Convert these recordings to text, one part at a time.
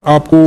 आपको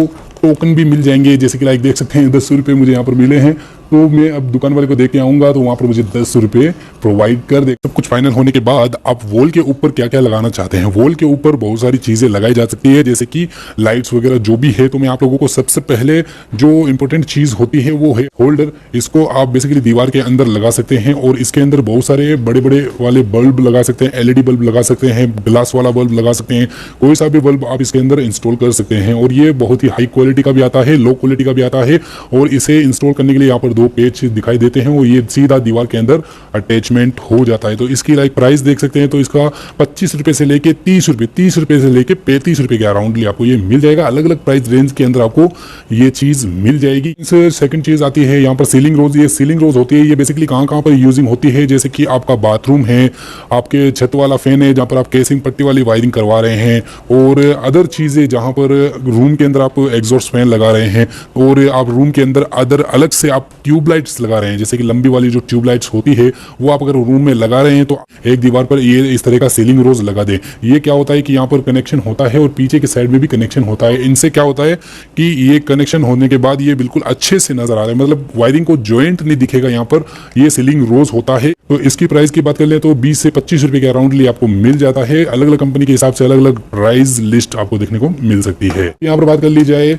टोकन भी मिल जाएंगे, जैसे कि लाइक देख सकते हैं 10 रुपये मुझे यहाँ पर मिले हैं। तो मैं अब दुकान वाले को देख के आऊँगा तो वहाँ पर मुझे 10 रुपये प्रोवाइड कर दे। सब कुछ फाइनल होने के बाद आप वॉल के ऊपर क्या क्या लगाना चाहते हैं, वॉल के ऊपर बहुत सारी चीज़ें लगाई जा सकती है, जैसे कि लाइट्स वगैरह जो भी है। तो मैं आप लोगों को सबसे पहले जो इंपॉर्टेंट चीज़ होती है वो है होल्डर। इसको आप बेसिकली दीवार के अंदर लगा सकते हैं और इसके अंदर बहुत सारे बड़े बड़े वाले बल्ब लगा सकते हैं, LED बल्ब लगा सकते हैं, ग्लास वाला बल्ब लगा सकते हैं, कोई सा भी बल्ब आप इसके अंदर इंस्टॉल कर सकते हैं। और ये बहुत ही हाई क्वालिटी का भी आता है, लो क्वालिटी का भी आता है। और इसे इंस्टॉल करने के लिए यहाँ पर 2 पेज दिखाई देते हैं और ये सीधा दीवार के अंदर अटैचमेंट हो जाता है। तो इसकी लाइक प्राइस देख सकते हैं, तो इसका 25 रुपये से लेके 30 रुपये, 30 रुपये से लेके 35 रुपये के अराउंडली आपको ये मिल जाएगा। अलग अलग प्राइस रेंज के अंदर आपको ये चीज़ मिल जाएगी। सेकंड चीज़ आती है यहाँ पर सीलिंग रोज। ये सीलिंग रोज होती है, ये बेसिकली कहाँ कहाँ पर यूजिंग होती है, जैसे कि आपका बाथरूम है, आपके छत वाला फैन है जहाँ पर आप केसिंग पट्टी वाली वायरिंग करवा रहे हैं, और अदर चीज़ें जहाँ पर रूम के अंदर आप एग्जॉस्ट फैन लगा रहे हैं, और आप रूम के अंदर अदर अलग से आप ट्यूबलाइट्स लगा रहे हैं, जैसे कि लंबी वाली जो ट्यूबलाइट्स होती है वो आप अगर रूम में लगा रहे हैं तो एक दीवार पर ये इस तरह का सीलिंग रोज लगा दें। ये क्या होता है कि यहाँ पर कनेक्शन होता है और पीछे के साइड में भी कनेक्शन होता है। इनसे क्या होता है कि ये कनेक्शन होने के बाद ये बिल्कुल अच्छे से नजर आ रहा है, मतलब वायरिंग को जॉइंट नहीं दिखेगा यहाँ पर, ये सीलिंग रोज होता है। तो इसकी प्राइस की बात कर ले तो 20 से 25 रुपए के अराउंडली आपको मिल जाता है। अलग अलग कंपनी के हिसाब से अलग अलग प्राइस लिस्ट आपको देखने को मिल सकती है। यहाँ पर बात कर ली जाए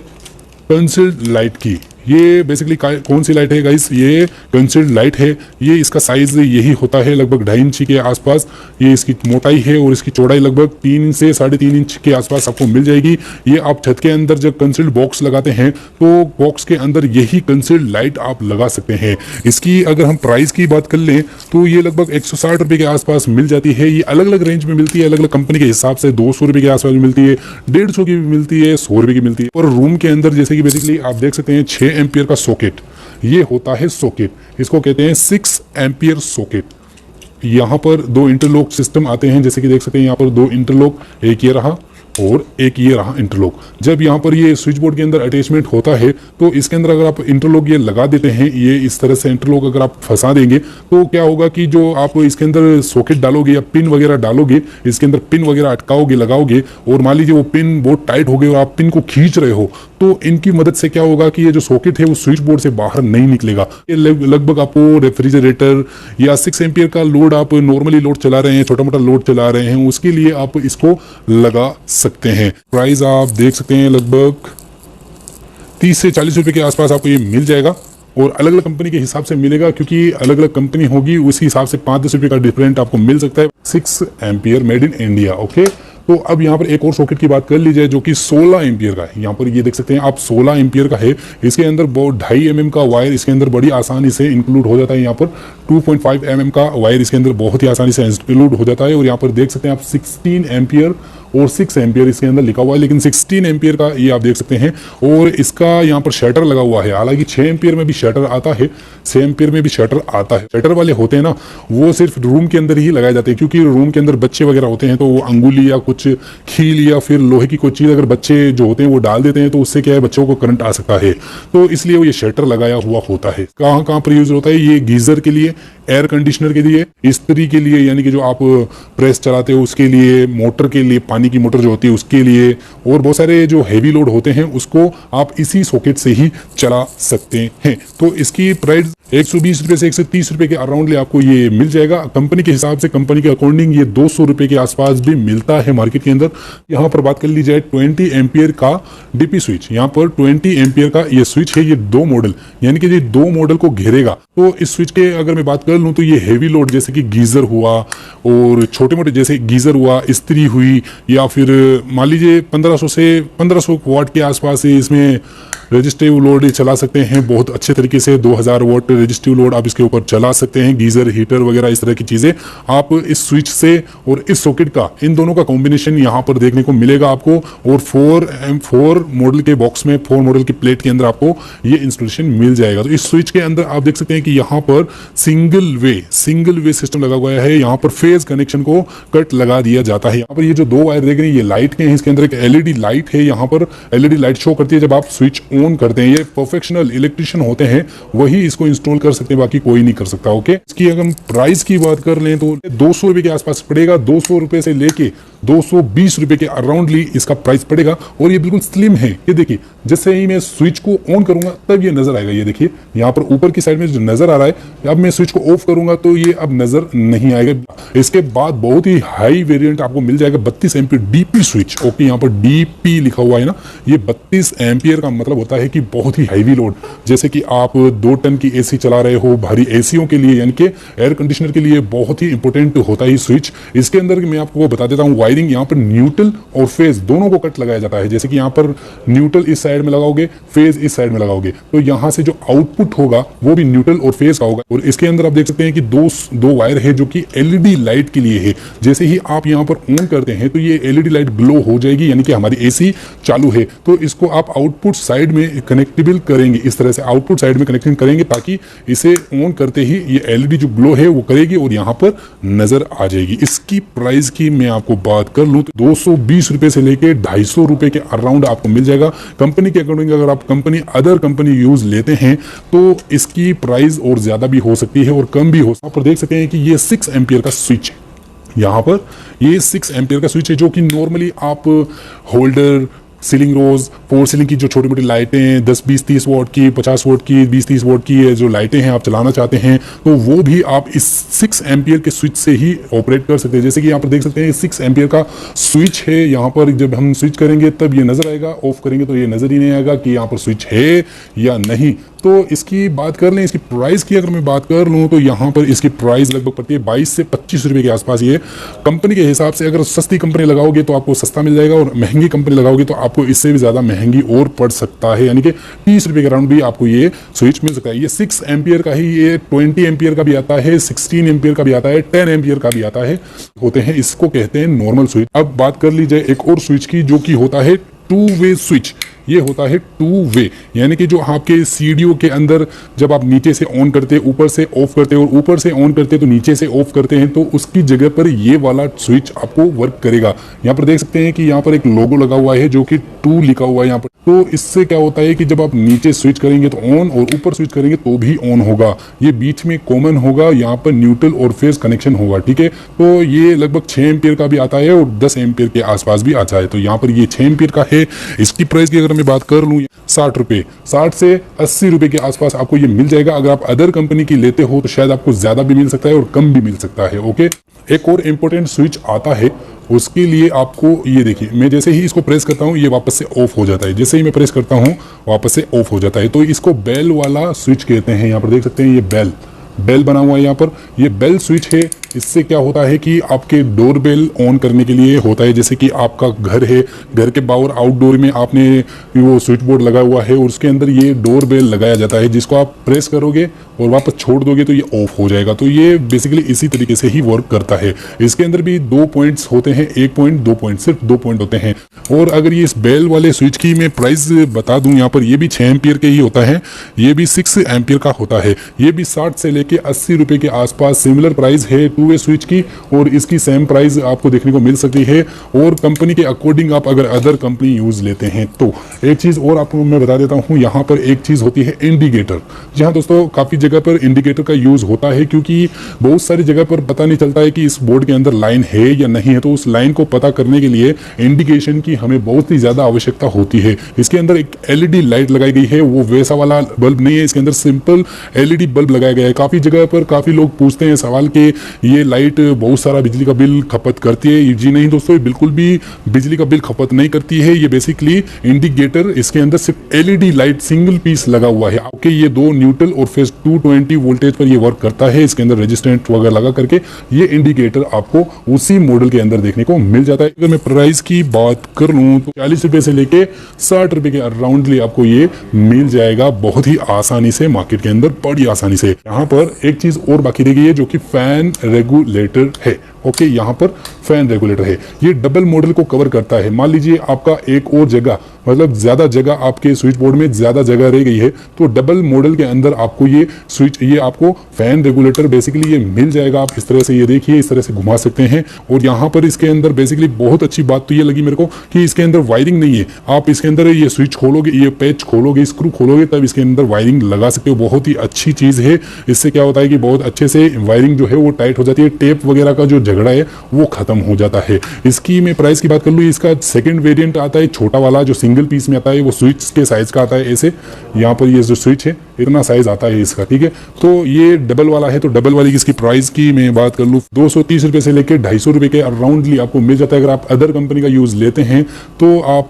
कंसील्ड लाइट की, ये बेसिकली कौन सी लाइट है गाइस, ये कंसील्ड लाइट है। ये इसका साइज यही होता है लगभग 2.5 इंच के आसपास। ये इसकी मोटाई है और इसकी चौड़ाई लगभग 3 से 3.5 इंच के आसपास आपको मिल जाएगी। ये आप छत के अंदर जब कंसील्ड बॉक्स लगाते हैं तो बॉक्स के अंदर यही कंसील्ड लाइट आप लगा सकते हैं। इसकी अगर हम प्राइस की बात कर लें तो ये लगभग 160 रुपये के आसपास मिल जाती है। ये अलग अलग रेंज में मिलती है, अलग अलग कंपनी के हिसाब से 200 रुपये के आसपास भी मिलती है, 150 की भी मिलती है, 100 रुपये की मिलती है। और रूम के अंदर जैसे कि बेसिकली आप देख सकते हैं 6 एम्पियर का सॉकेट, ये होता है सॉकेट, इसको कहते हैं 6 एम्पियर सॉकेट। यहाँ पर 2 इंटरलॉक सिस्टम आते हैं, जैसे कि देख सकते हैं यहाँ पर 2 इंटरलॉक, एक ये रहा और एक ये रहा इंटरलॉक। जब यहाँ पर ये स्विच बोर्ड के अंदर अटैचमेंट होता है तो इसके अंदर अगर आप इंटरलॉक ये लगा देते हैं, ये इस तरह से इंटरलॉक अगर आप फंसा देंगे तो क्या होगा कि जो आप इसके अंदर सॉकेट डालोगे या पिन वगैरह डालोगे, इसके अंदर पिन वगैरह अटकाओगे लगाओगे, और मान लीजिए वो पिन बहुत टाइट हो गए और आप पिन को खींच रहे हो, तो इनकी मदद से क्या होगा कि ये जो सॉकेट है वो स्विच बोर्ड से बाहर नहीं निकलेगा। ये लगभग आपको रेफ्रिजरेटर या 6 एम्पियर का लोड, आप नॉर्मली लोड चला रहे हैं, छोटा मोटा लोड चला रहे हैं, उसके लिए आप इसको लगा सकते हैं। प्राइस आप देख सकते हैं लगभग 30 से 40 रुपए के आसपास आपको ये मिल जाएगा, और अलग अलग कंपनी के हिसाब से मिलेगा, क्योंकि अलग अलग कंपनी होगी उसी हिसाब से 5-10 रुपए का डिफरेंट आपको मिल सकता है। 6 ampere made in India. Okay, तो अब यहाँ पर एक और सॉकेट की बात कर ली जाए जो कि 16 एम्पियर का है। यहाँ पर ये देख सकते हैं आप 16 एम्पियर का है। इसके अंदर 2.5 mm का वायर इसके अंदर बड़ी आसानी से इंक्लूड हो जाता है। यहाँ पर 2.5 mm का वायर इसके अंदर बहुत ही आसानी से इंक्लूड हो जाता है। और यहाँ पर देख सकते हैं आप 16 एम्पियर और 6 एम्पियर इसके अंदर लिखा हुआ है, लेकिन 16 एम्पियर का ये आप देख सकते हैं। और इसका यहाँ पर शटर लगा हुआ है, हालांकि 6 एम्पियर में भी शटर आता है, 6 एम्पियर में भी शटर आता है। शटर वाले होते हैं ना, वो सिर्फ रूम के अंदर ही लगाए जाते हैं, क्योंकि रूम के अंदर बच्चे वगैरह होते हैं तो वो अंगुली या कुछ खील या फिर लोहे की कोई चीज़ अगर बच्चे जो होते हैं वो डाल देते हैं तो उससे क्या है बच्चों को करंट आ सकता है, तो इसलिए वो ये शटर लगाया हुआ होता है। कहाँ कहाँ पर यूज होता है ये, गीजर के लिए, एयर कंडीशनर के लिए, इस्त्री के लिए यानी कि जो आप प्रेस चलाते हो उसके लिए, मोटर के लिए, पानी की मोटर जो होती है उसके लिए, और बहुत सारे जो हैवी लोड होते हैं उसको आप इसी सॉकेट से ही चला सकते हैं। तो इसकी प्राइस 120 रुपये से 130 रुपये के अराउंडली आपको ये मिल जाएगा। कंपनी के हिसाब से, कंपनी के अकॉर्डिंग ये 200 रुपये के आसपास भी मिलता है मार्केट के अंदर। यहाँ पर बात कर ली जाए 20 एम्पियर का डीपी स्विच, यहाँ पर 20 एम्पियर का ये स्विच है, ये 2 मॉडल यानी कि ये 2 मॉडल को घेरेगा। तो इस स्विच के अगर मैं बात कर लूँ तो ये हैवी लोड जैसे कि गीजर हुआ और छोटे मोटे जैसे गीजर हुआ, इस्त्री हुई, या फिर मान लीजिए 1500 से 1500 वाट के आसपास इसमें रजिस्टिव लोड चला सकते हैं बहुत अच्छे तरीके से। 2000 वाट रजिस्टिव लोड आप इसके ऊपर चला सकते हैं। गीजर, हीटर वगैरह इस तरह की चीजें आप इस स्विच से और इस सॉकेट का, इन दोनों का कॉम्बिनेशन यहाँ पर देखने को मिलेगा आपको। और 4 मॉडल के बॉक्स में, 4 मॉडल की प्लेट के अंदर आपको ये इंस्टॉलेशन मिल जाएगा। तो इस स्विच के अंदर आप देख सकते हैं कि यहाँ पर सिंगल वे सिस्टम लगा हुआ है। यहाँ पर फेज कनेक्शन को कट लगा दिया जाता है। यहाँ पर ये जो 2 वायर देख रहे हैं ये लाइट के हैं, इसके अंदर एक LED लाइट है। यहाँ पर LED लाइट शो करती है जब आप स्विच ऑन करते हैं। ये प्रोफेशनल इलेक्ट्रिशियन होते हैं वही इसको इंस्टॉल कर सकते हैं, बाकी कोई नहीं कर सकता। ओके, इसकी अगर हम प्राइस की बात कर लें तो 200 रुपए के आसपास पड़ेगा। 200 रुपए से लेके 220 रुपए के अराउंडली इसका प्राइस पड़ेगा। और ये बिल्कुल स्लिम है, ये देखिए जैसे ही मैं स्विच को ऑन करूंगा तब ये नजर आएगा। ये देखिए यहाँ पर ऊपर की साइड में जो नजर आ रहा है, अब मैं स्विच को ऑफ करूंगा तो ये अब नजर नहीं आएगा। इसके बाद बहुत ही हाई वेरिएंट आपको मिल जाएगा 32 एम्पियर डीपी स्विच। ओके, यहाँ पर डीपी लिखा हुआ है ना, ये 32 एम्पियर का मतलब होता है कि बहुत ही हैवी लोड, जैसे कि आप 2 टन की एसी चला रहे हो, भारी एसीओं के लिए यानी कि एयर कंडीशनर के लिए बहुत ही इंपॉर्टेंट होता है स्विच। इसके अंदर मैं आपको बता देता हूँ वायरिंग, यहाँ पर न्यूट्रल और फेज दोनों को कट लगाया जाता है। जैसे कि यहाँ पर न्यूट्रल इस साइड में लगाओगे, फेज इस साइड में लगाओगे, तो यहाँ से जो आउटपुट होगा वो भी न्यूट्रल और फेज का होगा। और इसके अंदर आप देख सकते हैं कि दो वायर है जो कि एलईडी लाइट के लिए है। जैसे ही आप यहाँ पर ऑन करते हैं तो ये एलईडी लाइट ग्लो हो जाएगी, यानी कि हमारी एसी चालू है। तो इसको आप आउटपुट साइड में कनेक्टेबल करेंगे, इस तरह से आउटपुट साइड में कनेक्टिंग करेंगे ताकि इसे ऑन करते ही ये एलईडी जो ग्लो है वो करेगी और यहाँ पर नजर आ जाएगी। इसकी प्राइस की मैं आपको बात कर लूं तो 220 रुपए से लेके 250 रुपए के अराउंड आपको मिल जाएगा। कंपनी के अकॉर्डिंग अगर आप अदर कंपनी यूज लेते हैं तो इसकी प्राइस और ज्यादा भी हो सकती है और कम भी हो सकती है। आप देख सकते हैं कि ये 6 एम्पियर का स्विच है, यहाँ पर ये 6 एम्पियर का स्विच है जो कि नॉर्मली आप होल्डर, सीलिंग रोज, फोर सीलिंग की जो छोटी मोटी लाइटें 10, 20, 30 वॉट की, 50 वॉट की, 20, 30 वॉट की जो लाइटें हैं आप चलाना चाहते हैं तो वो भी आप इस 6 एम्पियर के स्विच से ही ऑपरेट कर सकते हैं। जैसे कि यहाँ पर देख सकते हैं 6 एम्पियर का स्विच है, यहाँ पर जब हम स्विच करेंगे तब ये नजर आएगा, ऑफ करेंगे तो ये नजर ही नहीं आएगा कि यहाँ पर स्विच है या नहीं। तो इसकी बात कर लें, इसकी प्राइस की अगर मैं बात कर लूँ तो यहाँ पर इसकी प्राइस लगभग पड़ती है 22 से 25 रुपए के आसपास। ये कंपनी के हिसाब से अगर सस्ती कंपनी लगाओगे तो आपको सस्ता मिल जाएगा और महंगी कंपनी लगाओगे तो आपको इससे भी ज्यादा महंगी और पड़ सकता है, यानी कि 30 रुपए के अराउंड भी आपको ये स्विच मिल सकता है। ये 6 एम्पियर का ही, ये 20 एम्पियर का भी आता है, 16 एम्पियर का भी आता है, 10 एम्पियर का भी आता है, होते हैं, इसको कहते हैं नॉर्मल स्विच। अब बात कर ली जाए एक और स्विच की जो कि होता है 2 वे स्विच। ये होता है 2 वे, यानी कि जो आपके सीडीओ के अंदर जब आप नीचे से ऑन करते हैं ऊपर से ऑफ करते हैं और ऊपर से ऑन करते हैं तो नीचे से ऑफ करते हैं, तो उसकी जगह पर ये वाला स्विच आपको वर्क करेगा। यहाँ पर देख सकते हैं कि यहाँ पर एक लोगो लगा हुआ है जो कि 2 लिखा हुआ है यहाँ पर। तो इससे क्या होता है कि जब आप नीचे स्विच करेंगे तो ऑन और ऊपर स्विच करेंगे तो भी ऑन होगा। ये बीच में कॉमन होगा, यहाँ पर न्यूट्रल और फेज कनेक्शन होगा, ठीक है। तो ये लगभग 6 एम्पियर का भी आता है और 10 एम्पियर के आसपास भी आता है। तो यहाँ पर ये 6 एम्पियर का है। इसकी प्राइस की अगर मैं बात कर लूँ 60 रुपए, 60 से 80 रुपए के आसपास आपको ये मिल जाएगा। अगर आप अदर कंपनी की लेते हो तो शायद आपको ज्यादा भी मिल सकता है और कम भी मिल सकता है। ओके, एक और इम्पोर्टेंट स्विच आता है, उसके लिए आपको ये देखिए, मैं जैसे ही इसको प्रेस करता हूँ ये वापस से ऑफ हो जाता है, जैसे ही मैं प्रेस करता हूँ वापस से ऑफ हो जाता है। तो इसको बेल वाला स्विच कहते हैं। यहाँ पर देख सकते हैं ये बेल बना हुआ है, यहाँ पर ये बेल स्विच है। इससे क्या होता है कि आपके डोर बेल ऑन करने के लिए होता है, जैसे कि आपका घर है, घर के बाहर आउटडोर में आपने वो स्विच बोर्ड लगा हुआ है और उसके अंदर ये डोर बेल लगाया जाता है, जिसको आप प्रेस करोगे और वापस छोड़ दोगे तो ये ऑफ हो जाएगा। तो ये बेसिकली इसी तरीके से ही वर्क करता है। इसके अंदर भी 2 पॉइंट्स होते हैं, 1 पॉइंट, 2 पॉइंट, सिर्फ 2 पॉइंट होते हैं। और अगर ये इस बेल वाले स्विच की मैं प्राइस बता दूं, यहाँ पर ये भी 6 एम्पियर के ही होता है, ये भी 6 एम्पियर का होता है। ये भी 60 से लेके 80 रुपए के आसपास सिमिलर प्राइस है 2 वे स्विच की, और इसकी सेम प्राइस आपको देखने को मिल सकती है। और कंपनी के अकॉर्डिंग आप अगर अदर कंपनी यूज लेते हैं तो एक चीज और आपको मैं बता देता हूँ, यहाँ पर एक चीज होती है इंडिकेटर। जी हाँ दोस्तों, काफी जगह पर इंडिकेटर का यूज होता है क्योंकि बहुत सारी जगह पर पता नहीं चलता है कि इस बोर्ड के अंदर लाइन है या नहीं है। तो उस लाइन को पता करने के लिए इंडिकेशन की हमें बहुत ही ज्यादा आवश्यकता होती है। इसके अंदर एक एलईडी लाइट लगाई गई है, वो वैसा वाला बल्ब नहीं है, इसके अंदर सिंपल एलईडी बल्ब लगाया गया है। काफी जगह पर काफी लोग पूछते हैं सवाल के ये लाइट बहुत सारा बिजली का बिल खपत करती है। जी नहीं दोस्तों, ये बिल्कुल भी बिजली का बिल खपत नहीं करती है। ये बेसिकली इंडिकेटर, इसके अंदर सिर्फ एलईडी लाइट सिंगल पीस लगा हुआ है। आपके ये 2 न्यूट्रल और फेज 220 वोल्टेज पर ये वर्क करता है। इसके अंदर रेजिस्टेंट वगैरह लगा करके ये इंडिकेटर आपको उसी मॉडल के अंदर देखने को मिल जाता है। अगर मैं प्राइस की बात कर लूं तो 40 रुपए से लेके 60 रुपए के अराउंडली आपको ये मिल जाएगा बहुत ही आसानी से मार्केट के अंदर, बड़ी आसानी से। यहाँ पर एक चीज और बाकी रह गई है जो कि फैन रेगुलेटर है। ओके, यहाँ पर फैन रेगुलेटर है, ये डबल मॉडल को कवर करता है। मान लीजिए आपका एक और जगह, मतलब ज्यादा जगह आपके स्विच बोर्ड में ज्यादा जगह रह गई है, तो डबल मॉडल के अंदर आपको ये स्विच, ये आपको फैन रेगुलेटर बेसिकली ये मिल जाएगा। आप इस तरह से ये देखिए, इस तरह से घुमा सकते हैं। और यहाँ पर इसके अंदर बेसिकली बहुत अच्छी बात तो ये लगी मेरे को कि इसके अंदर वायरिंग नहीं है। आप इसके अंदर ये स्विच खोलोगे, ये पैच खोलोगे, स्क्रू खोलोगे, तब इसके अंदर वायरिंग लगा सकते हो। बहुत ही अच्छी चीज है। इससे क्या होता है कि बहुत अच्छे से वायरिंग जो है वो टाइट हो जाती है। टेप वगैरह का जो झगड़ा है वो खत्म हो जाता है। इसकी मैं प्राइस की बात कर लूँ, इसका सेकंड वेरिएंट आता है छोटा वाला जो सिंगल पीस में आता है, वो स्विच के साइज का आता है। ऐसे यहाँ पर ये जो स्विच है इतना साइज आता है इसका, ठीक है। तो ये डबल वाला है, तो डबल वाली इसकी प्राइस की मैं बात कर लूँ 230 रुपये से लेकर 250 रुपये के अराउंडली आपको मिल जाता है। अगर आप अदर कंपनी का यूज़ लेते हैं तो आप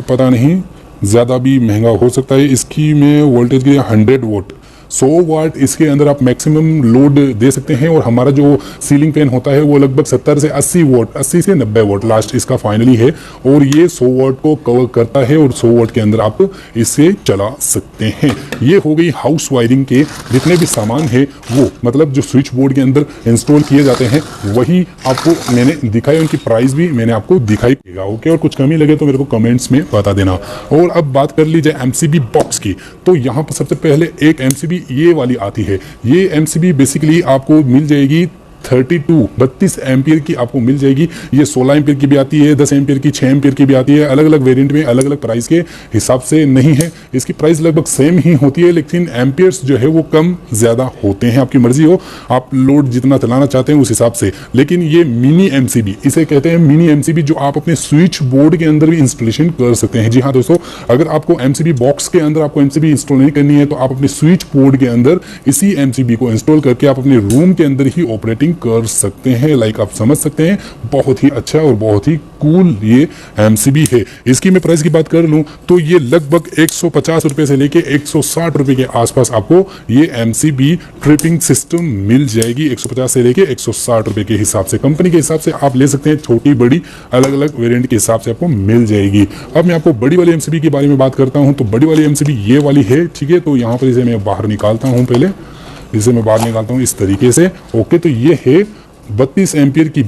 पता नहीं ज़्यादा भी महंगा हो सकता है। इसकी मैं वोल्टेज की 100 वोट 100 वाट इसके अंदर आप मैक्सिमम लोड दे सकते हैं। और हमारा जो सीलिंग फैन होता है वो लगभग 70 से 80 वोट 80 से 90 वोट लास्ट इसका फाइनली है, और ये 100 वाट को कवर करता है और 100 वाट के अंदर आप इसे चला सकते हैं। ये हो गई हाउस वायरिंग के जितने भी सामान है वो, मतलब जो स्विच बोर्ड के अंदर इंस्टॉल किए जाते हैं वही आपको मैंने दिखाई, उनकी प्राइस भी मैंने आपको दिखाई देगा। ओके, और कुछ कमी लगे तो मेरे को कमेंट्स में बता देना। और अब बात कर ली जाए एमसीबी बॉक्स की, तो यहाँ पर सबसे पहले एक एमसीबी ये वाली आती है। ये एमसीबी बेसिकली आपको मिल जाएगी 32 एम्पियर की आपको मिल जाएगी। ये 16 एम्पियर की भी आती है, 10 एम्पियर की, 6 एम्पियर की भी आती है। अलग अलग वेरिएंट में अलग अलग प्राइस के हिसाब से नहीं है, इसकी प्राइस लगभग सेम ही होती है, लेकिन एम्पियर्स जो है वो कम ज़्यादा होते हैं। आपकी मर्जी हो, आप लोड जितना चलाना चाहते हैं उस हिसाब से। लेकिन ये मिनी एमसीबी, इसे कहते हैं मिनी एमसीबी, जो आप अपने स्विच बोर्ड के अंदर भी इंस्टॉलेशन कर सकते हैं। जी हाँ दोस्तों, अगर आपको एमसीबी बॉक्स के अंदर आपको एमसीबी इंस्टॉल नहीं करनी है तो आप अपने स्विच बोर्ड के अंदर इसी एमसीबी को इंस्टॉल करके आप अपने रूम के अंदर ही ऑपरेटिंग कर सकते हैं। लाइक आप समझ सकते हैं, बहुत ही अच्छा और बहुत ही कूल ये एमसीबी है। इसकी मैं प्राइस की बात कर लूं तो ये लगभग 150 रुपए से लेके 160 रुपए के आसपास आपको ये एमसीबी ट्रिपिंग सिस्टम मिल जाएगी। 150 से लेके 160 रुपए के हिसाब से, कंपनी के हिसाब से आप ले सकते हैं, छोटी बड़ी अलग अलग वेरिएंट के हिसाब से आपको मिल जाएगी। अब मैं आपको बड़ी वाली एमसीबी के बारे में बात करता हूं, तो बड़ी वाली एमसीबी ये वाली है, ठीक है। तो यहाँ पर इसे मैं बाहर निकालता हूँ, पहले इसे मैं बाहर निकालता हूँ इस तरीके से। ओके, तो ये है 32 एम्पियर की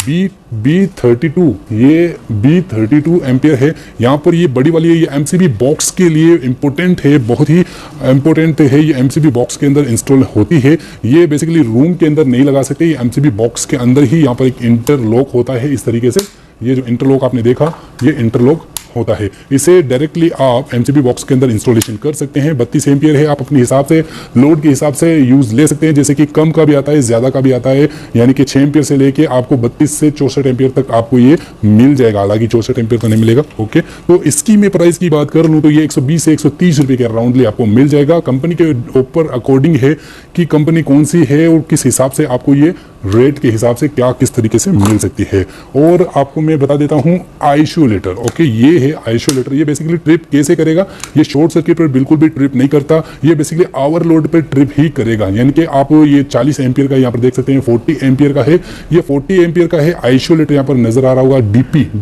B32, ये B32 एम्पियर है। यहाँ पर ये बड़ी वाली है, ये एमसीबी बॉक्स के लिए इम्पोर्टेंट है, बहुत ही इम्पोर्टेंट है। ये एमसीबी बॉक्स के अंदर इंस्टॉल होती है। ये बेसिकली रूम के अंदर नहीं लगा सकते, ये एमसीबी बॉक्स के अंदर ही यहाँ पर एक इंटरलॉक होता है इस तरीके से। ये जो इंटरलॉक आपने देखा, ये इंटरलॉक होता है। इसे डायरेक्टली आप एमसीबी बॉक्स के अंदर इंस्टॉलेशन कर सकते हैं। 32 एम्पियर है, आप अपने हिसाब से लोड के हिसाब से यूज ले सकते हैं, जैसे कि कम का भी आता है, ज्यादा का भी आता है। यानी कि 6 एम्पियर से लेके आपको 32 से 64 एम्पियर तक आपको ये मिल जाएगा। हालांकि 64 एम्पियर तो नहीं मिलेगा। ओके, तो इसकी मैं प्राइस की बात कर लूँ तो ये 120 से 130 रुपए के अराउंडली आपको मिल जाएगा। कंपनी के ऊपर अकॉर्डिंग है कि कंपनी कौन सी है और किस हिसाब से आपको ये रेट के हिसाब से क्या किस तरीके से मिल सकती है। और आपको मैं बता देता हूँ आइसोलेटर। ओके, ये है आइसोलेटर। ये बेसिकली ट्रिप कैसे करेगा, ये शॉर्ट सर्किट पर बिल्कुल भी ट्रिप नहीं करता, ये बेसिकली ओवरलोड पर ट्रिप ही करेगा। यानी कि आप ये 40 एम्पियर का यहाँ पर देख सकते हैं, 40 एम्पियर का है, ये 40 एम्पियर का है आइसोलेटर। यहाँ पर नजर आ रहा होगा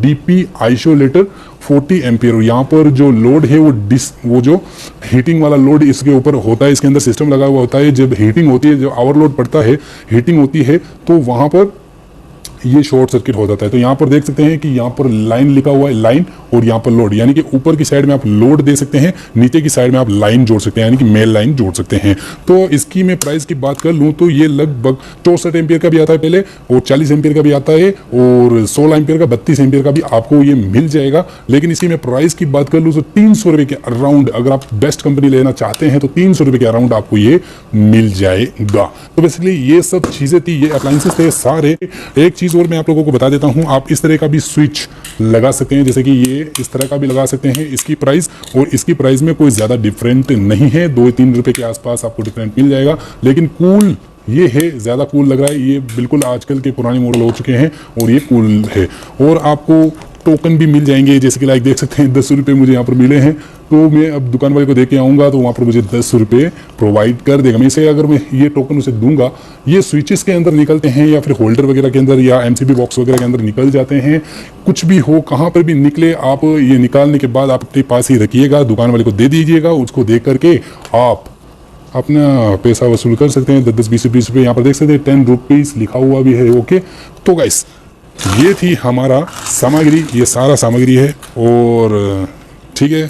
डीपी आइसोलेटर 40 एम्पियर। यहाँ पर जो लोड है वो जो हीटिंग वाला लोड इसके ऊपर होता है, इसके अंदर सिस्टम लगा हुआ होता है। जब हीटिंग होती है, जो ओवरलोड पड़ता है, हीटिंग होती है, तो वहां पर ये शॉर्ट सर्किट हो जाता है। तो यहाँ पर देख सकते हैं कि यहाँ पर लाइन लिखा हुआ है, लाइन, और यहाँ पर लोड। यानी कि ऊपर की साइड में आप लोड दे सकते हैं, नीचे की साइड में आप लाइन जोड़ सकते हैं, यानी कि मेल लाइन जोड़ सकते हैं। तो इसकी मैं प्राइस की बात कर लूँ तो ये लगभग 64 एम्पियर का भी आता है पहले, और 40 एम्पियर का भी आता है, और 16 एम्पियर का, 32 एम्पियर का भी आपको ये मिल जाएगा। लेकिन इसी में प्राइस की बात कर लूँ तो 300 रुपये के अराउंड, अगर आप बेस्ट कंपनी लेना चाहते हैं तो 300 रुपये के अराउंड आपको ये मिल जाएगा। तो बेसिकली ये सब चीज़ें थी, ये अप्लायंसेस थे सारे। एक चीज़ और मैं आप लोगों को बता देता हूं, आप इस तरह का भी स्विच लगा सकते हैं, जैसे कि ये इस तरह का भी लगा सकते हैं। इसकी प्राइस और इसकी प्राइस में कोई ज़्यादा डिफरेंट नहीं है, 2-3 रुपए के आसपास आपको डिफरेंट मिल जाएगा। लेकिन कूल ये है, ज़्यादा कूल लग रहा है, ये बिल्कुल आजकल के पुराने मॉडल हो चुके हैं और ये कूल है। और आपको टोकन भी मिल जाएंगे, जैसे कि लाइक देख सकते हैं 10 रुपये मुझे यहाँ पर मिले हैं। तो मैं अब दुकान वाले को दे के आऊँगा तो वहाँ पर मुझे 10 रुपये प्रोवाइड कर देगा। मैं इसे अगर मैं ये टोकन उसे दूंगा, ये स्विचेस के अंदर निकलते हैं या फिर होल्डर वगैरह के अंदर या एमसीबी बॉक्स वगैरह के अंदर निकल जाते हैं। कुछ भी हो, कहाँ पर भी निकले, आप ये निकालने के बाद आप अपने पास ही रखिएगा, दुकान वाले को दे दीजिएगा। उसको दे करके आप अपना पैसा वसूल कर सकते हैं। 10-20 रुपये यहाँ पर देख सकते हैं, 10 रुपीज़ लिखा हुआ भी है। ओके, तो गाइस ये थी हमारा सामग्री, ये सारा सामग्री है। और ठीक है,